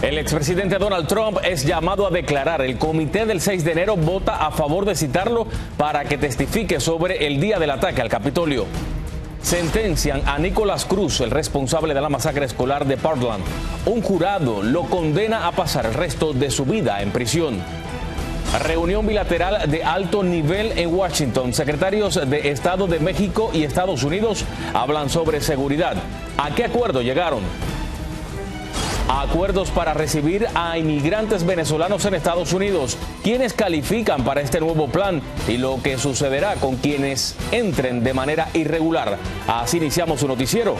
El expresidente Donald Trump es llamado a declarar. El comité del 6 de enero vota a favor de citarlo para que testifique sobre el día del ataque al Capitolio. Sentencian a Nicholas Cruz, el responsable de la masacre escolar de Parkland. Un jurado lo condena a pasar el resto de su vida en prisión. Reunión bilateral de alto nivel en Washington. Secretarios de Estado de México y Estados Unidos hablan sobre seguridad. ¿A qué acuerdo llegaron? Acuerdos para recibir a inmigrantes venezolanos en Estados Unidos. ¿Quiénes califican para este nuevo plan? Y lo que sucederá con quienes entren de manera irregular. Así iniciamos su noticiero,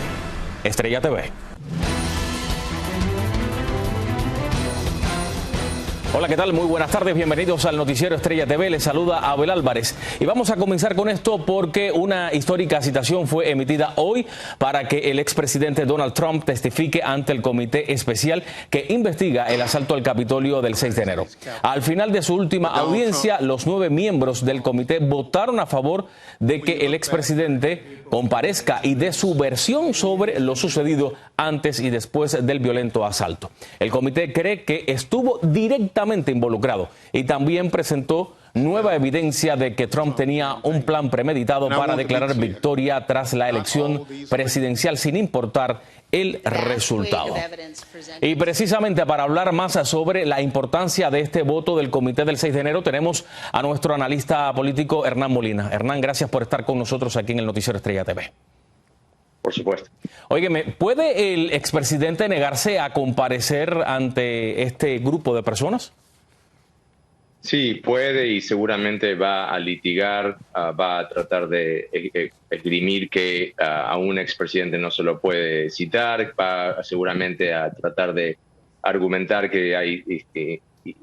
Estrella TV. Hola, ¿qué tal? Muy buenas tardes, bienvenidos al noticiero Estrella TV, les saluda Abel Álvarez. Y vamos a comenzar con esto porque una histórica citación fue emitida hoy para que el expresidente Donald Trump testifique ante el comité especial que investiga el asalto al Capitolio del 6 de enero. Al final de su última audiencia, los 9 miembros del comité votaron a favor de que el expresidente comparezca y dé su versión sobre lo sucedido antes y después del violento asalto. El comité cree que estuvo directamente involucrado y también presentó nueva evidencia de que Trump tenía un plan premeditado para declarar victoria tras la elección presidencial sin importar el resultado. Y precisamente para hablar más sobre la importancia de este voto del comité del 6 de enero tenemos a nuestro analista político Hernán Molina. Hernán, gracias por estar con nosotros aquí en el noticiero Estrella TV. Por supuesto. Óigame, ¿puede el expresidente negarse a comparecer ante este grupo de personas? Sí, puede y seguramente va a litigar, va a tratar de esgrimir que a un expresidente no se lo puede citar, va seguramente a tratar de argumentar que hay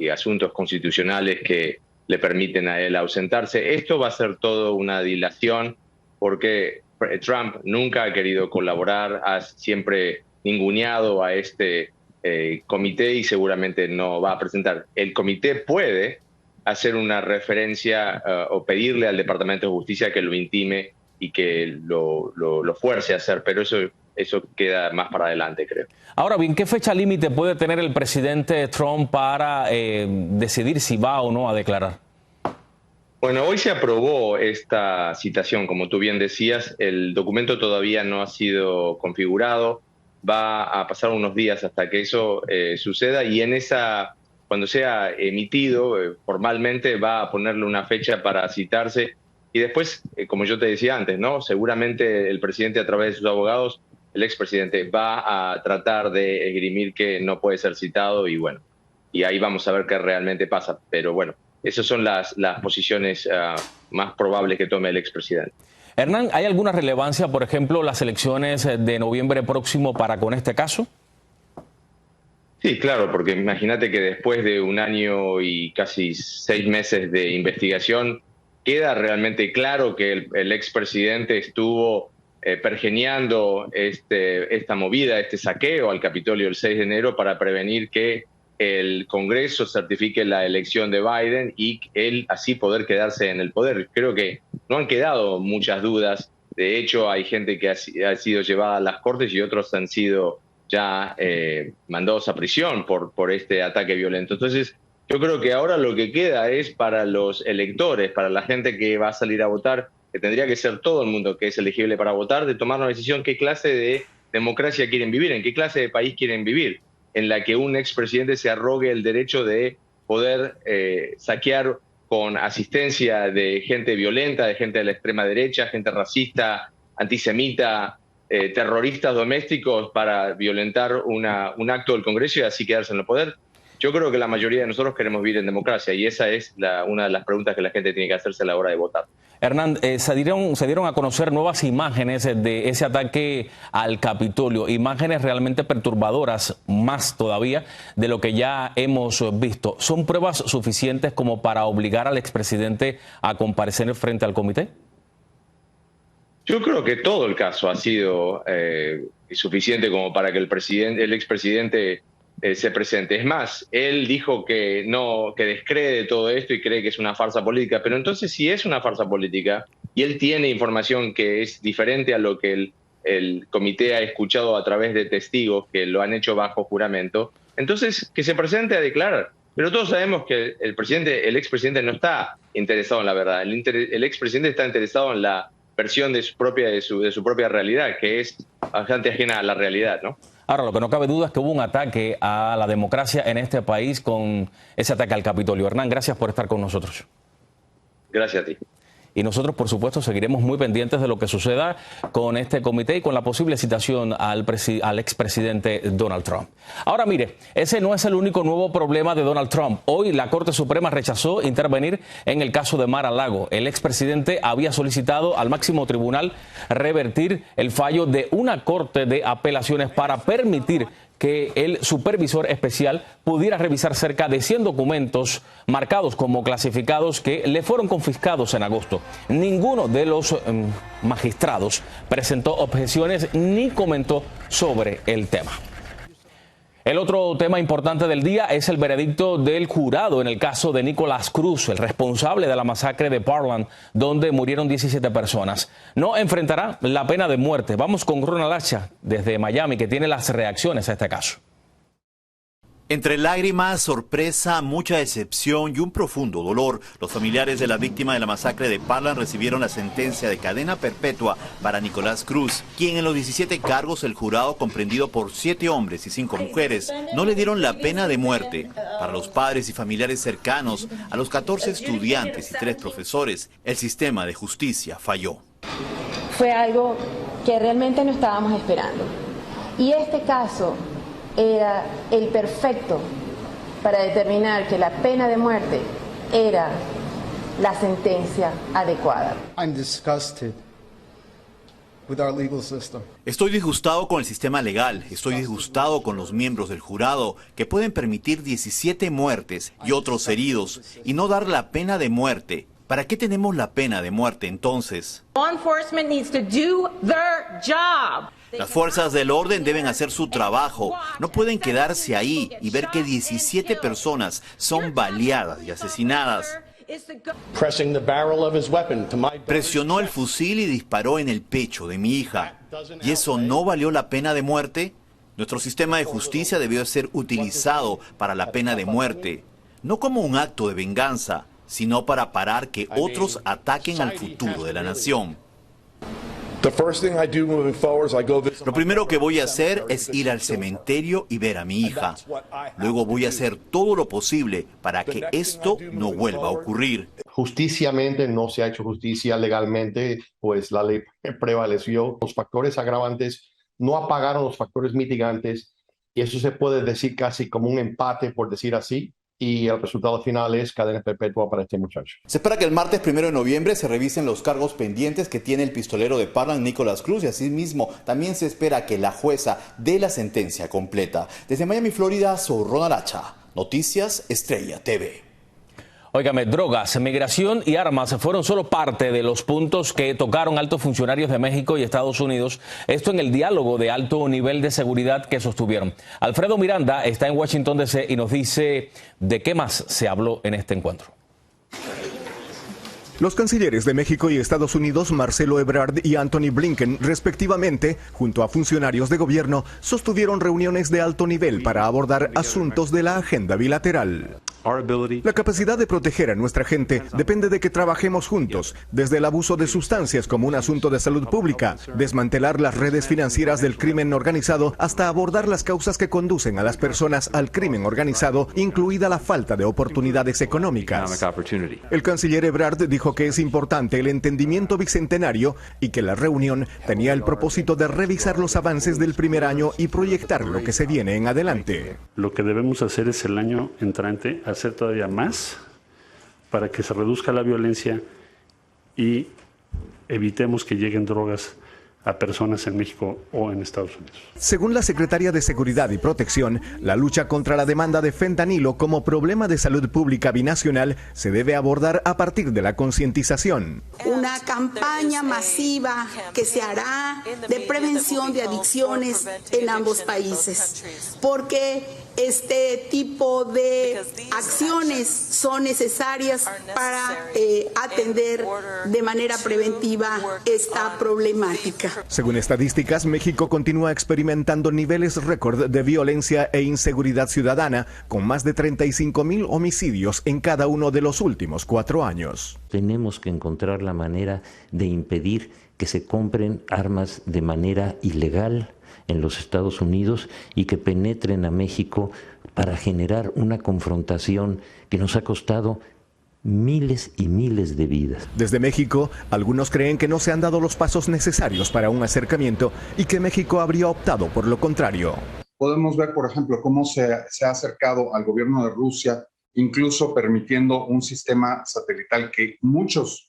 asuntos constitucionales que le permiten a él ausentarse. Esto va a ser todo una dilación porque Trump nunca ha querido colaborar, ha siempre ninguneado a este comité y seguramente no va a presentar. El comité puede hacer una referencia o pedirle al Departamento de Justicia que lo intime y que lo fuerce a hacer, pero eso queda más para adelante, creo. Ahora bien, ¿qué fecha límite puede tener el presidente Trump para decidir si va o no a declarar? Bueno, hoy se aprobó esta citación, como tú bien decías, el documento todavía no ha sido configurado, va a pasar unos días hasta que eso suceda y cuando sea emitido formalmente va a ponerle una fecha para citarse y después, como yo te decía antes, ¿no? Seguramente el presidente a través de sus abogados, el expresidente va a tratar de esgrimir que no puede ser citado y bueno, y ahí vamos a ver qué realmente pasa, pero bueno. Esas son las posiciones más probables que tome el expresidente. Hernán, ¿hay alguna relevancia, por ejemplo, las elecciones de noviembre próximo para con este caso? Sí, claro, porque imagínate que después de un año y casi 6 meses de investigación, queda realmente claro que el expresidente estuvo pergeñando esta movida, este saqueo al Capitolio el 6 de enero para prevenir que el Congreso certifique la elección de Biden y él así poder quedarse en el poder. Creo que no han quedado muchas dudas. De hecho, hay gente que ha sido llevada a las cortes y otros han sido ya mandados a prisión por este ataque violento. Entonces, yo creo que ahora lo que queda es para los electores, para la gente que va a salir a votar, que tendría que ser todo el mundo que es elegible para votar, de tomar una decisión qué clase de democracia quieren vivir, en qué clase de país quieren vivir, en la que un expresidente se arrogue el derecho de poder saquear con asistencia de gente violenta, de gente de la extrema derecha, gente racista, antisemita, terroristas domésticos para violentar un acto del Congreso y así quedarse en el poder. Yo creo que la mayoría de nosotros queremos vivir en democracia y esa es una de las preguntas que la gente tiene que hacerse a la hora de votar. Hernán, se dieron a conocer nuevas imágenes de ese ataque al Capitolio, imágenes realmente perturbadoras, más todavía de lo que ya hemos visto. ¿Son pruebas suficientes como para obligar al expresidente a comparecer frente al comité? Yo creo que todo el caso ha sido suficiente como para que el expresidente se presente. Es más, él dijo que descree de todo esto y cree que es una farsa política, pero entonces si es una farsa política y él tiene información que es diferente a lo que el comité ha escuchado a través de testigos que lo han hecho bajo juramento, entonces que se presente a declarar. Pero todos sabemos que el expresidente no está interesado en la verdad. El expresidente está interesado en la versión de su propia realidad, que es bastante ajena a la realidad, ¿no? Ahora, lo que no cabe duda es que hubo un ataque a la democracia en este país con ese ataque al Capitolio. Hernán, gracias por estar con nosotros. Gracias a ti. Y nosotros, por supuesto, seguiremos muy pendientes de lo que suceda con este comité y con la posible citación al expresidente Donald Trump. Ahora, mire, ese no es el único nuevo problema de Donald Trump. Hoy la Corte Suprema rechazó intervenir en el caso de Mar-a-Lago. El expresidente había solicitado al máximo tribunal revertir el fallo de una corte de apelaciones para permitir que el supervisor especial pudiera revisar cerca de 100 documentos marcados como clasificados que le fueron confiscados en agosto. Ninguno de los magistrados presentó objeciones ni comentó sobre el tema. El otro tema importante del día es el veredicto del jurado en el caso de Nicolás Cruz, el responsable de la masacre de Parkland, donde murieron 17 personas. No enfrentará la pena de muerte. Vamos con Ronald Hacha desde Miami, que tiene las reacciones a este caso. Entre lágrimas, sorpresa, mucha decepción y un profundo dolor, los familiares de la víctima de la masacre de Parkland recibieron la sentencia de cadena perpetua para Nicolás Cruz, quien en los 17 cargos el jurado, comprendido por 7 hombres y 5 mujeres, no le dieron la pena de muerte. Para los padres y familiares cercanos a los 14 estudiantes y 3 profesores, el sistema de justicia falló. Fue algo que realmente no estábamos esperando. Y este caso era el perfecto para determinar que la pena de muerte era la sentencia adecuada. Estoy disgustado con el sistema legal, estoy disgustado con los miembros del jurado que pueden permitir 17 muertes y otros heridos y no dar la pena de muerte. ¿Para qué tenemos la pena de muerte entonces? Las fuerzas del orden deben hacer su trabajo. No pueden quedarse ahí y ver que 17 personas son baleadas y asesinadas. Presionó el fusil y disparó en el pecho de mi hija. ¿Y eso no valió la pena de muerte? Nuestro sistema de justicia debió ser utilizado para la pena de muerte, no como un acto de venganza, sino para parar que otros ataquen al futuro de la nación. Lo primero que voy a hacer es ir al cementerio y ver a mi hija. Luego voy a hacer todo lo posible para que esto no vuelva a ocurrir. Justiciamente no se ha hecho justicia legalmente, pues la ley prevaleció. Los factores agravantes no apagaron los factores mitigantes y eso se puede decir casi como un empate, por decir así. Y el resultado final es cadena perpetua para este muchacho. Se espera que el martes 1 de noviembre se revisen los cargos pendientes que tiene el pistolero de Parkland, Nicolás Cruz, y asimismo también se espera que la jueza dé la sentencia completa. Desde Miami, Florida, soy Ronald Hacha, Noticias Estrella TV. Óigame, drogas, migración y armas fueron solo parte de los puntos que tocaron altos funcionarios de México y Estados Unidos, esto en el diálogo de alto nivel de seguridad que sostuvieron. Alfredo Miranda está en Washington, D.C. y nos dice de qué más se habló en este encuentro. Los cancilleres de México y Estados Unidos, Marcelo Ebrard y Antony Blinken, respectivamente, junto a funcionarios de gobierno, sostuvieron reuniones de alto nivel para abordar asuntos de la agenda bilateral. La capacidad de proteger a nuestra gente depende de que trabajemos juntos, desde el abuso de sustancias como un asunto de salud pública, desmantelar las redes financieras del crimen organizado, hasta abordar las causas que conducen a las personas al crimen organizado, incluida la falta de oportunidades económicas. El canciller Ebrard dijo que es importante el entendimiento bicentenario y que la reunión tenía el propósito de revisar los avances del primer año y proyectar lo que se viene en adelante. Lo que debemos hacer es el año entrante hacer todavía más para que se reduzca la violencia y evitemos que lleguen drogas a personas en México o en Estados Unidos. Según la secretaria de Seguridad y Protección, la lucha contra la demanda de fentanilo como problema de salud pública binacional se debe abordar a partir de la concientización. Una campaña masiva que se hará de prevención de adicciones en ambos países, porque este tipo de acciones son necesarias para atender de manera preventiva esta problemática. Según estadísticas, México continúa experimentando niveles récord de violencia e inseguridad ciudadana, con más de 35,000 homicidios en cada uno de los últimos 4 años. Tenemos que encontrar la manera de impedir que se compren armas de manera ilegal en los Estados Unidos y que penetren a México para generar una confrontación que nos ha costado miles y miles de vidas. Desde México, algunos creen que no se han dado los pasos necesarios para un acercamiento y que México habría optado por lo contrario. Podemos ver, por ejemplo, cómo se ha acercado al gobierno de Rusia, incluso permitiendo un sistema satelital que muchos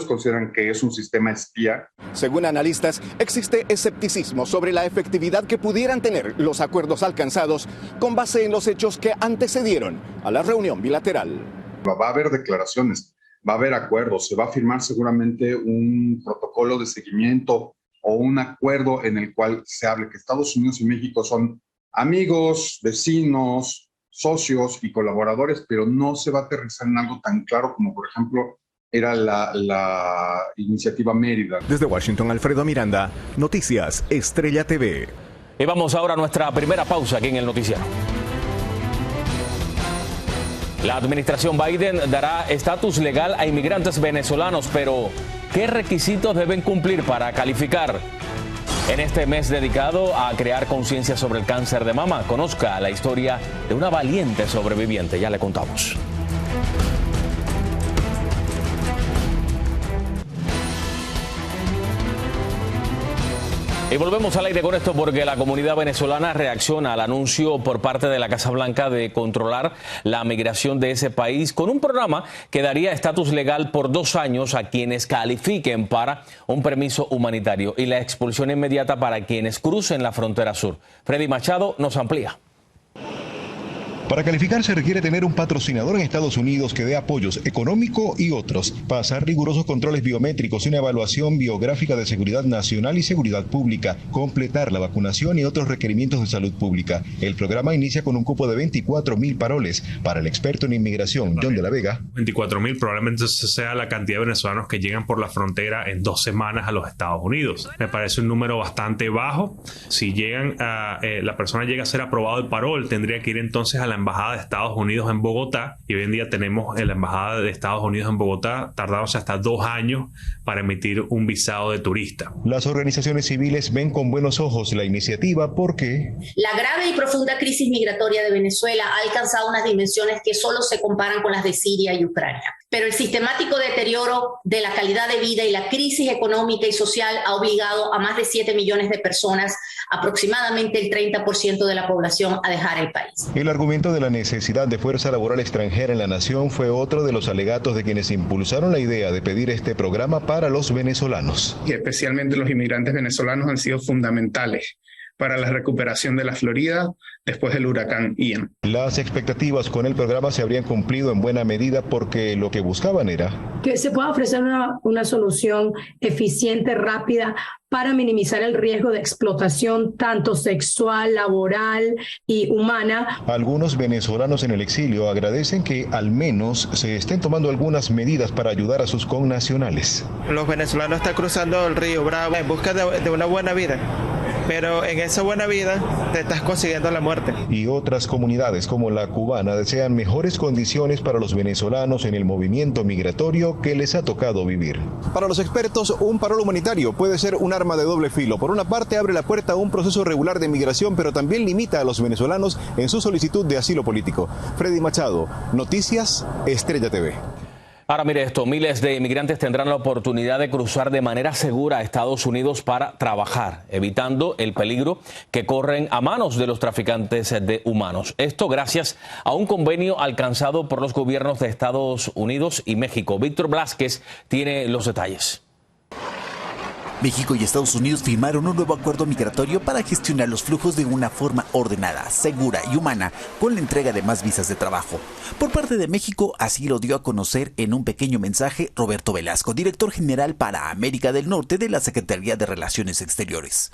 consideran que es un sistema espía. Según analistas, existe escepticismo sobre la efectividad que pudieran tener los acuerdos alcanzados con base en los hechos que antecedieron a la reunión bilateral. Va a haber declaraciones, va a haber acuerdos, se va a firmar seguramente un protocolo de seguimiento o un acuerdo en el cual se hable que Estados Unidos y México son amigos, vecinos, socios y colaboradores, pero no se va a aterrizar en algo tan claro como, por ejemplo, era la iniciativa Mérida. Desde Washington, Alfredo Miranda, Noticias Estrella TV. Y vamos ahora a nuestra primera pausa aquí en el noticiero. La administración Biden dará estatus legal a inmigrantes venezolanos, pero ¿qué requisitos deben cumplir para calificar? En este mes dedicado a crear conciencia sobre el cáncer de mama, conozca la historia de una valiente sobreviviente. Ya le contamos. Y volvemos al aire con esto porque la comunidad venezolana reacciona al anuncio por parte de la Casa Blanca de controlar la migración de ese país con un programa que daría estatus legal por 2 años a quienes califiquen para un permiso humanitario y la expulsión inmediata para quienes crucen la frontera sur. Freddy Machado nos amplía. Para calificar se requiere tener un patrocinador en Estados Unidos que dé apoyos económico y otros, pasar rigurosos controles biométricos y una evaluación biográfica de seguridad nacional y seguridad pública, completar la vacunación y otros requerimientos de salud pública. El programa inicia con un cupo de 24,000 paroles. Para el experto en inmigración, John de la Vega. 24,000 probablemente sea la cantidad de venezolanos que llegan por la frontera en 2 semanas a los Estados Unidos. Me parece un número bastante bajo. Si la persona llega a ser aprobado el parol, tendría que ir entonces a la Embajada de Estados Unidos en Bogotá, y hoy en día tenemos en la Embajada de Estados Unidos en Bogotá tardándose hasta 2 años para emitir un visado de turista. Las organizaciones civiles ven con buenos ojos la iniciativa porque la grave y profunda crisis migratoria de Venezuela ha alcanzado unas dimensiones que solo se comparan con las de Siria y Ucrania. Pero el sistemático deterioro de la calidad de vida y la crisis económica y social ha obligado a más de 7 millones de personas, aproximadamente el 30% de la población, a dejar el país. El argumento de la necesidad de fuerza laboral extranjera en la nación fue otro de los alegatos de quienes impulsaron la idea de pedir este programa para los venezolanos. Y especialmente los inmigrantes venezolanos han sido fundamentales para la recuperación de la Florida después del huracán Ian. Las expectativas con el programa se habrían cumplido en buena medida porque lo que buscaban era que se pueda ofrecer una solución eficiente, rápida, para minimizar el riesgo de explotación tanto sexual, laboral y humana. Algunos venezolanos en el exilio agradecen que al menos se estén tomando algunas medidas para ayudar a sus connacionales. Los venezolanos están cruzando el río Bravo en busca de una buena vida, pero en esa buena vida te estás consiguiendo la muerte. Y otras comunidades como la cubana desean mejores condiciones para los venezolanos en el movimiento migratorio que les ha tocado vivir. Para los expertos, un parol humanitario puede ser un arma de doble filo. Por una parte, abre la puerta a un proceso regular de migración, pero también limita a los venezolanos en su solicitud de asilo político. Freddy Machado, Noticias Estrella TV. Ahora mire esto, miles de inmigrantes tendrán la oportunidad de cruzar de manera segura a Estados Unidos para trabajar, evitando el peligro que corren a manos de los traficantes de humanos. Esto gracias a un convenio alcanzado por los gobiernos de Estados Unidos y México. Víctor Blázquez tiene los detalles. México y Estados Unidos firmaron un nuevo acuerdo migratorio para gestionar los flujos de una forma ordenada, segura y humana, con la entrega de más visas de trabajo. Por parte de México, así lo dio a conocer en un pequeño mensaje Roberto Velasco, director general para América del Norte de la Secretaría de Relaciones Exteriores.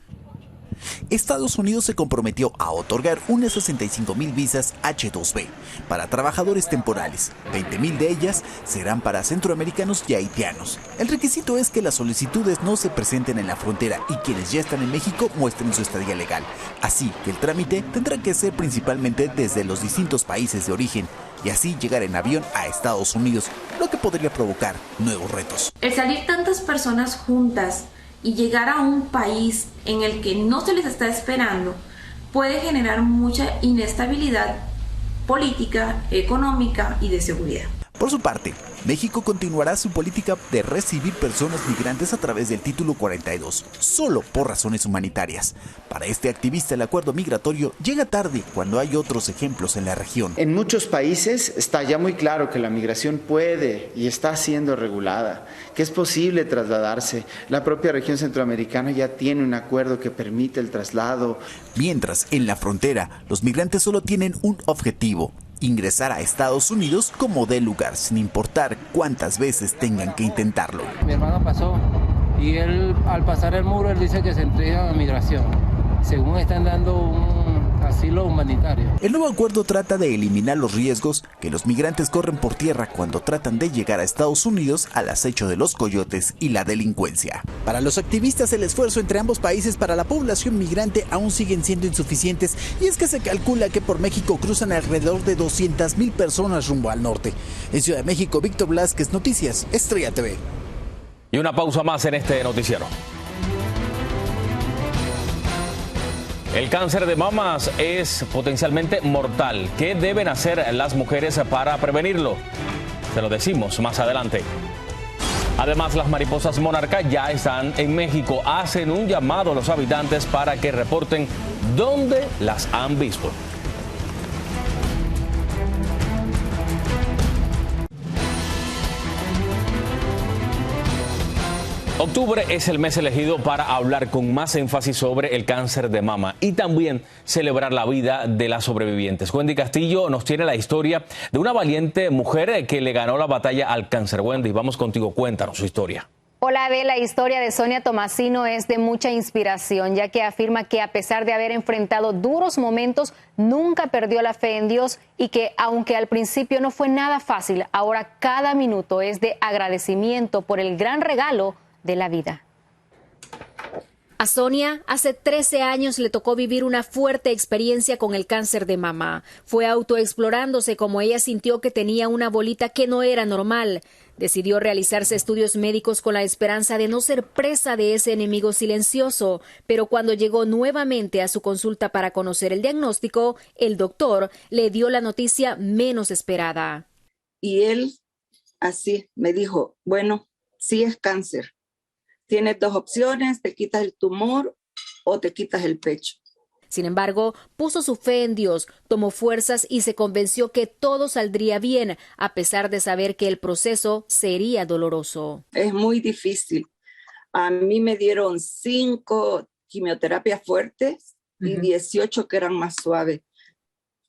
Estados Unidos se comprometió a otorgar unas 65,000 visas H-2B para trabajadores temporales. 20,000 de ellas serán para centroamericanos y haitianos. El requisito es que las solicitudes no se presenten en la frontera y quienes ya están en México muestren su estadía legal. Así que el trámite tendrá que ser principalmente desde los distintos países de origen y así llegar en avión a Estados Unidos, lo que podría provocar nuevos retos. El salir tantas personas juntas y llegar a un país en el que no se les está esperando puede generar mucha inestabilidad política, económica y de seguridad. Por su parte, México continuará su política de recibir personas migrantes a través del Título 42, solo por razones humanitarias. Para este activista, el acuerdo migratorio llega tarde cuando hay otros ejemplos en la región. En muchos países está ya muy claro que la migración puede y está siendo regulada, que es posible trasladarse. La propia región centroamericana ya tiene un acuerdo que permite el traslado. Mientras, en la frontera, los migrantes solo tienen un objetivo: ingresar a Estados Unidos como dé lugar, sin importar cuántas veces tengan que intentarlo. Mi hermano pasó y él, al pasar el muro, él dice que se entrega a migración, según están dando un asilo humanitario. El nuevo acuerdo trata de eliminar los riesgos que los migrantes corren por tierra cuando tratan de llegar a Estados Unidos al acecho de los coyotes y la delincuencia. Para los activistas, el esfuerzo entre ambos países para la población migrante aún siguen siendo insuficientes, y es que se calcula que por México cruzan alrededor de 200,000 personas rumbo al norte. En Ciudad de México, Víctor Velázquez, Noticias Estrella TV. Y una pausa más en este noticiero. El cáncer de mamas es potencialmente mortal. ¿Qué deben hacer las mujeres para prevenirlo? Se lo decimos más adelante. Además, las mariposas monarca ya están en México. Hacen un llamado a los habitantes para que reporten dónde las han visto. Octubre es el mes elegido para hablar con más énfasis sobre el cáncer de mama y también celebrar la vida de las sobrevivientes. Wendy Castillo nos tiene la historia de una valiente mujer que le ganó la batalla al cáncer. Wendy, vamos contigo, cuéntanos su historia. Hola, Abel. La historia de Sonia Tomasino es de mucha inspiración, ya que afirma que a pesar de haber enfrentado duros momentos, nunca perdió la fe en Dios y que aunque al principio no fue nada fácil, ahora cada minuto es de agradecimiento por el gran regalo de la vida. A Sonia, hace 13 años le tocó vivir una fuerte experiencia con el cáncer de mama. Fue autoexplorándose como ella sintió que tenía una bolita que no era normal. Decidió realizarse estudios médicos con la esperanza de no ser presa de ese enemigo silencioso, pero cuando llegó nuevamente a su consulta para conocer el diagnóstico, el doctor le dio la noticia menos esperada. Y él así me dijo, bueno, sí es cáncer. Tienes dos opciones, te quitas el tumor o te quitas el pecho. Sin embargo, puso su fe en Dios, tomó fuerzas y se convenció que todo saldría bien, a pesar de saber que el proceso sería doloroso. Es muy difícil. A mí me dieron 5 quimioterapias fuertes y 18 que eran más suaves.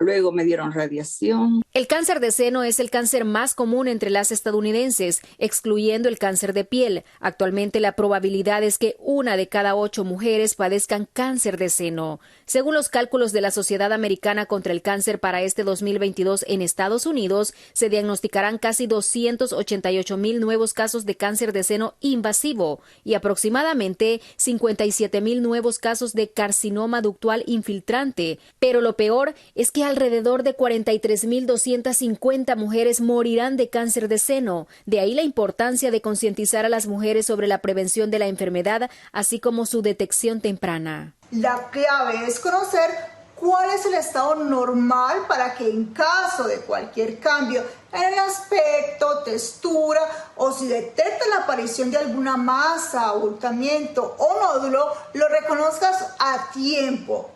Luego me dieron radiación. El cáncer de seno es el cáncer más común entre las estadounidenses, excluyendo el cáncer de piel. Actualmente la probabilidad es que 1 de cada 8 mujeres padezcan cáncer de seno. Según los cálculos de la Sociedad Americana contra el Cáncer para este 2022 en Estados Unidos, se diagnosticarán casi 288,000 nuevos casos de cáncer de seno invasivo y aproximadamente 57,000 nuevos casos de carcinoma ductal infiltrante. Pero lo peor es que alrededor de 43,250 mujeres morirán de cáncer de seno. De ahí la importancia de concientizar a las mujeres sobre la prevención de la enfermedad, así como su detección temprana. La clave es conocer cuál es el estado normal para que en caso de cualquier cambio en el aspecto, textura o si detecta la aparición de alguna masa, abultamiento o nódulo, lo reconozcas a tiempo.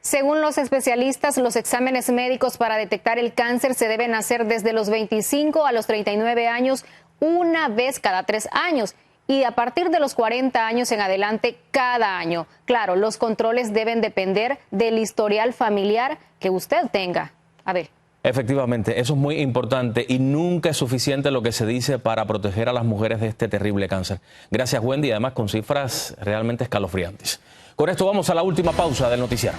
Según los especialistas, los exámenes médicos para detectar el cáncer se deben hacer desde los 25 a los 39 años, una vez cada 3 años. Y a partir de los 40 años en adelante, cada año. Claro, los controles deben depender del historial familiar que usted tenga. A ver. Efectivamente, eso es muy importante y nunca es suficiente lo que se dice para proteger a las mujeres de este terrible cáncer. Gracias, Wendy, además con cifras realmente escalofriantes. Con esto vamos a la última pausa del noticiero.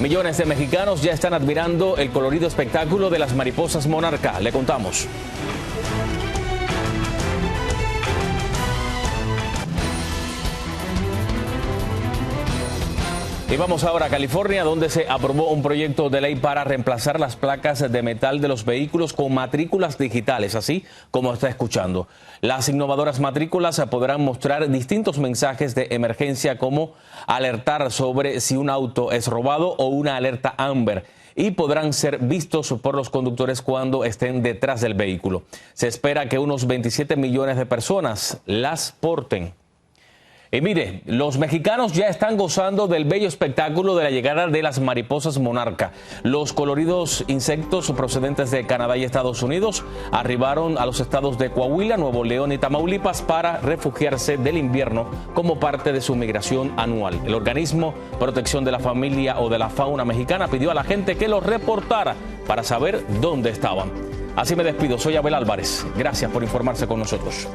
Millones de mexicanos ya están admirando el colorido espectáculo de las mariposas monarca. Le contamos. Y vamos ahora a California, donde se aprobó un proyecto de ley para reemplazar las placas de metal de los vehículos con matrículas digitales, así como está escuchando. Las innovadoras matrículas podrán mostrar distintos mensajes de emergencia, como alertar sobre si un auto es robado o una alerta Amber, y podrán ser vistos por los conductores cuando estén detrás del vehículo. Se espera que unos 27 millones de personas las porten. Y mire, los mexicanos ya están gozando del bello espectáculo de la llegada de las mariposas monarca. Los coloridos insectos procedentes de Canadá y Estados Unidos arribaron a los estados de Coahuila, Nuevo León y Tamaulipas para refugiarse del invierno como parte de su migración anual. El organismo Protección de la Familia o de la Fauna Mexicana pidió a la gente que los reportara para saber dónde estaban. Así me despido, soy Abel Álvarez. Gracias por informarse con nosotros.